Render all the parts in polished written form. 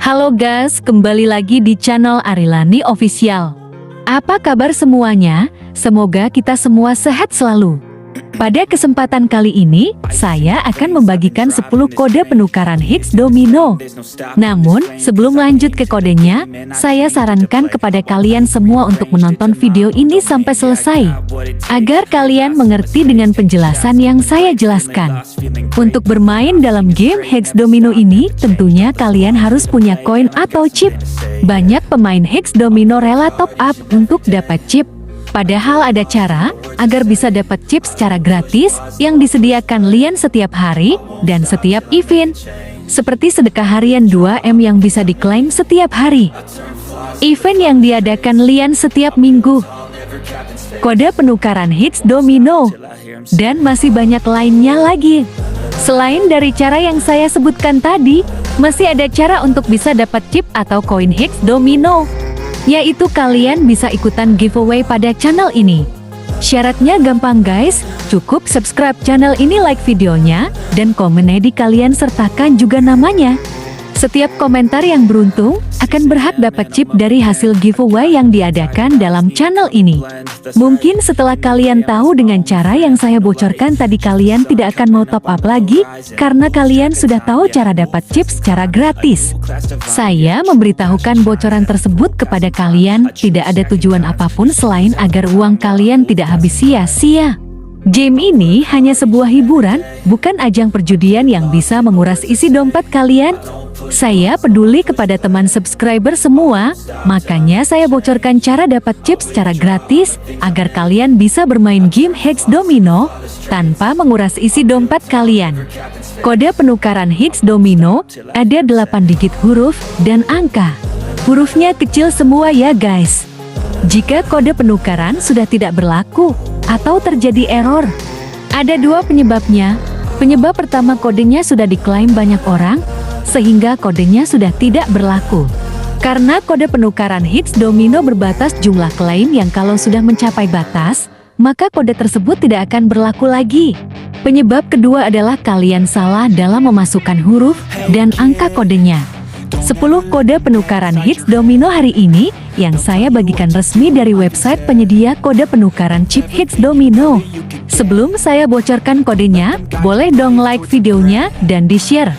Halo guys, kembali lagi di channel Arilani Official. Apa kabar semuanya? Semoga kita semua sehat selalu. Pada kesempatan kali ini, saya akan membagikan 10 kode penukaran higgs domino. Namun, sebelum lanjut ke kodenya, saya sarankan kepada kalian semua untuk menonton video ini sampai selesai, agar kalian mengerti dengan penjelasan yang saya jelaskan. Untuk bermain dalam game higgs domino ini, tentunya kalian harus punya koin atau chip. Banyak pemain higgs domino rela top up untuk dapat chip. Padahal ada cara agar bisa dapat chip secara gratis yang disediakan Lian setiap hari dan setiap event. Seperti sedekah harian 2M yang bisa diklaim setiap hari. Event yang diadakan Lian setiap minggu. Kode penukaran higgs domino. Dan masih banyak lainnya lagi. Selain dari cara yang saya sebutkan tadi, masih ada cara untuk bisa dapat chip atau koin higgs domino. Yaitu kalian bisa ikutan giveaway pada channel ini. Syaratnya gampang guys, cukup subscribe channel ini, like videonya, dan komen ID kalian sertakan juga namanya. Setiap komentar yang beruntung akan berhak dapat chip dari hasil giveaway yang diadakan dalam channel ini. Mungkin setelah kalian tahu dengan cara yang saya bocorkan tadi, kalian tidak akan mau top up lagi karena kalian sudah tahu cara dapat chip secara gratis. Saya memberitahukan bocoran tersebut kepada kalian tidak ada tujuan apapun selain agar uang kalian tidak habis sia-sia. Game ini hanya sebuah hiburan, bukan ajang perjudian yang bisa menguras isi dompet kalian. Saya peduli kepada teman subscriber semua, makanya saya bocorkan cara dapat chip secara gratis agar kalian bisa bermain game higgs domino tanpa menguras isi dompet kalian. Kode penukaran higgs domino ada 8 digit huruf dan angka. Hurufnya kecil semua ya guys. Jika kode penukaran sudah tidak berlaku atau terjadi error, ada dua penyebabnya. Penyebab pertama, kodenya sudah diklaim banyak orang, sehingga kodenya sudah tidak berlaku. Karena kode penukaran higgs domino berbatas jumlah klaim yang kalau sudah mencapai batas, maka kode tersebut tidak akan berlaku lagi. Penyebab kedua adalah kalian salah dalam memasukkan huruf dan angka kodenya. 10 kode penukaran higgs domino hari ini yang saya bagikan resmi dari website penyedia kode penukaran chip higgs domino. Sebelum saya bocorkan kodenya, boleh dong like videonya dan di-share.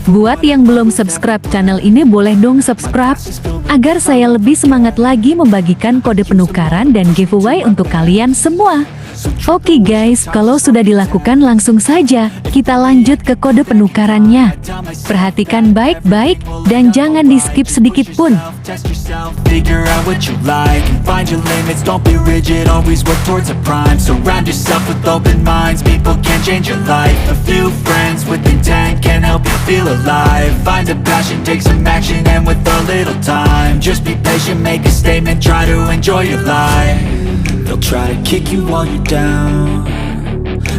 Buat yang belum subscribe channel ini, boleh dong subscribe agar saya lebih semangat lagi membagikan kode penukaran dan giveaway untuk kalian semua. Oke guys, kalau sudah dilakukan langsung saja kita lanjut ke kode penukarannya. Perhatikan baik-baik dan jangan di skip sedikit pun. They'll try to kick you while you're down.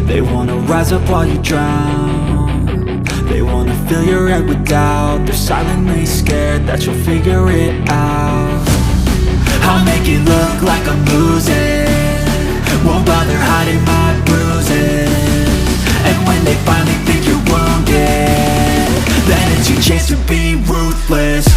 They wanna rise up while you drown. They wanna fill your head with doubt. They're silently scared that you'll figure it out. I'll make it look like I'm losing. Won't bother hiding my bruises. And when they finally think you're wounded, then it's your chance to be ruthless.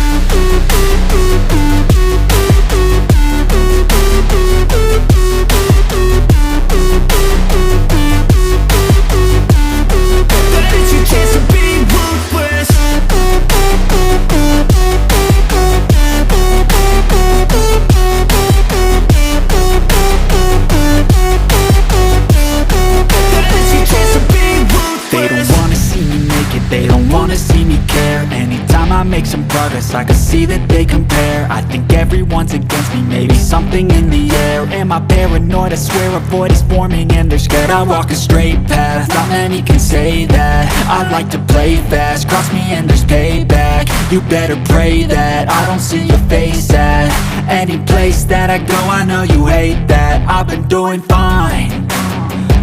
I can see that they compare. I think everyone's against me, maybe something in the air. Am I paranoid? I swear a void is forming and they're scared I walk a straight path. Not many can say that. I like to play fast, cross me and there's payback. You better pray that I don't see your face at any place that I go. I know you hate that. I've been doing fine,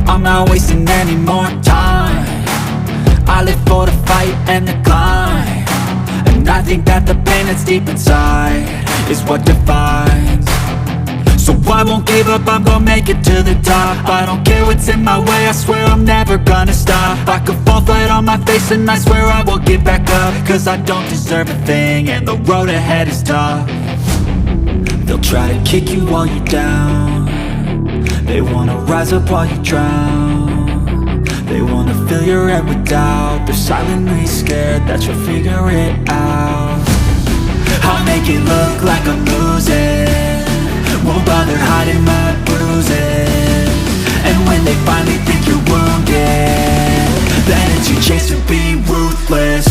I'm not wasting any more time. I live for the fight and the climb. I think that the pain that's deep inside is what defines. So I won't give up, I'm gonna make it to the top. I don't care what's in my way, I swear I'm never gonna stop. I could fall flat on my face and I swear I will get back up. Cause I don't deserve a thing and the road ahead is tough. They'll try to kick you while you're down. They wanna rise up while you drown. They wanna fill your head with doubt. They're silently scared that you'll figure it out. I'll make it look like I'm losing, won't bother hiding my bruises. And when they finally think you're wounded, then it's your chance to be ruthless.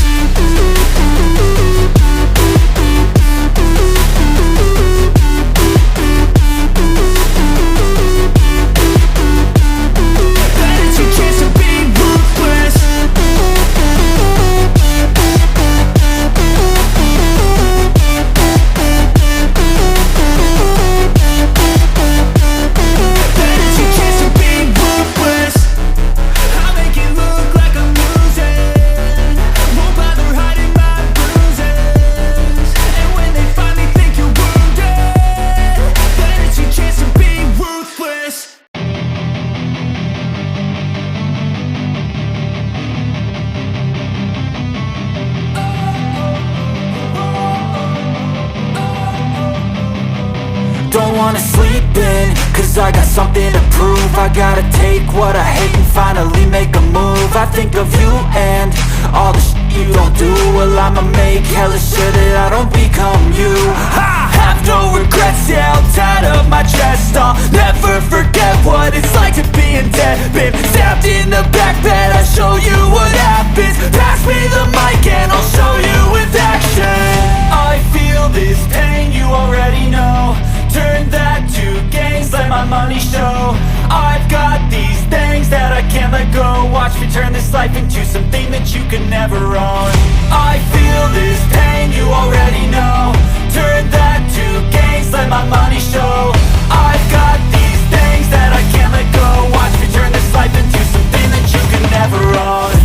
Don't wanna sleep in, cause I got something to prove. I gotta take what I hate and finally make a move. I think of you and all the shit you don't do. Well, I'ma make hella sure that I don't become you. I have no regrets, yeah, I'll tie up my chest. I'll never forget what it's like to be in debt. Been stabbed in the back bed, I'll show you what happens. Pass me the mic and I'll show you with action. I feel this pain, you already know. Turn that to gains, let my money show. I've got these things that I can't let go. Watch me turn this life into something that you can never own. I feel this pain, you already know. Turn that to gains, let my money show. I've got these things that I can't let go. Watch me turn this life into something that you can never own.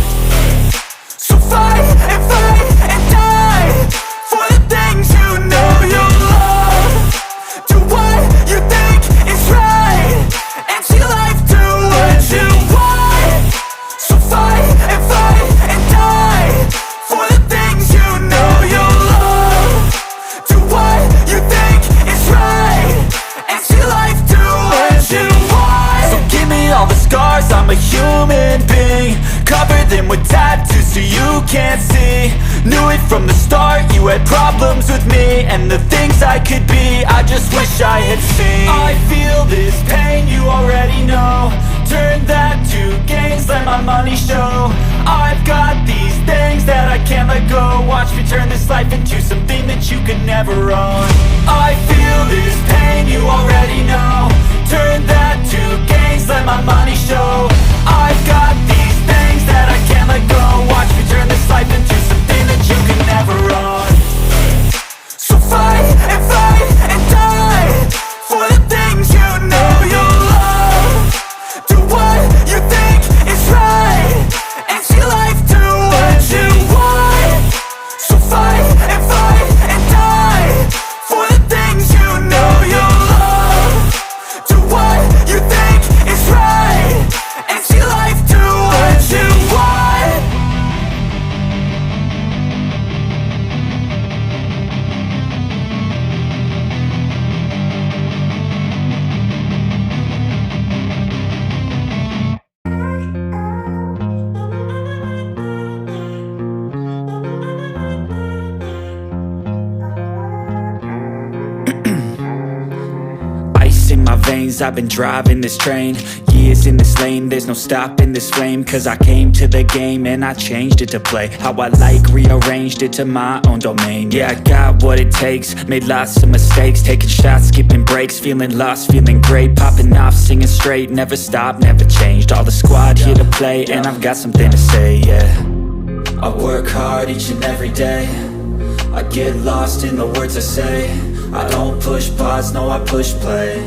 So fight and die for the things you know you love. Do what you think is right and see life do what you want. So fight and die for the things you know you love. Do what you think is right and see life do what you want. So give me all the scars, I'm a human being. Cover them with tattoos so you can't see. Knew it from the start, you had problems with me and the things I could be, I just wish I had seen. I feel this pain, you already know. Turn that to gains, let my money show. I've got these things that I can't let go. Watch me turn this life into something that you can never own. I feel this pain, you already know. Turn that to gains, let my money show. I've got these things that I can't let go. Watch me turn this life into something that you can never own. So fight and die for the things you know you love. Do what you think is right and see life do what you want. So fight and die for the things you know you love. Do what you think is right and see life do what you want. Ice in my veins, I've been driving this train. Years in this lane, there's no stopping this flame. Cause I came to the game and I changed it to play how I like, rearranged it to my own domain. Yeah, I got what it takes, made lots of mistakes. Taking shots, skipping breaks, feeling lost, feeling great. Popping off, singing straight, never stopped, never changed. All the squad here to play and I've got something to say, yeah. I work hard each and every day. I get lost in the words I say. I don't push pause, no, I push play.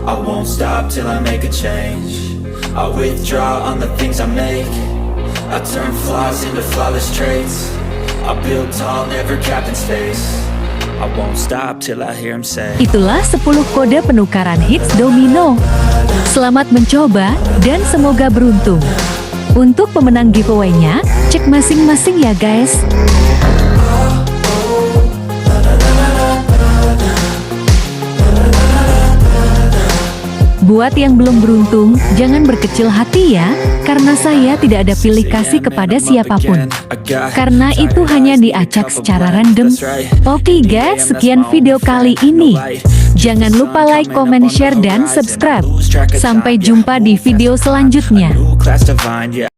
I won't stop till I make a change. I withdraw on the things I make. I turn flaws into flawless traits. I build tall, never capped in space. I won't stop till I hear him say. Itulah 10 kode penukaran higgs domino. Selamat mencoba dan semoga beruntung. Untuk pemenang giveaway-nya, cek masing-masing ya guys. Buat yang belum beruntung, jangan berkecil hati ya, karena saya tidak ada pilih kasih kepada siapapun. Karena itu hanya diacak secara random. Oke guys, sekian video kali ini. Jangan lupa like, comment, share, dan subscribe. Sampai jumpa di video selanjutnya.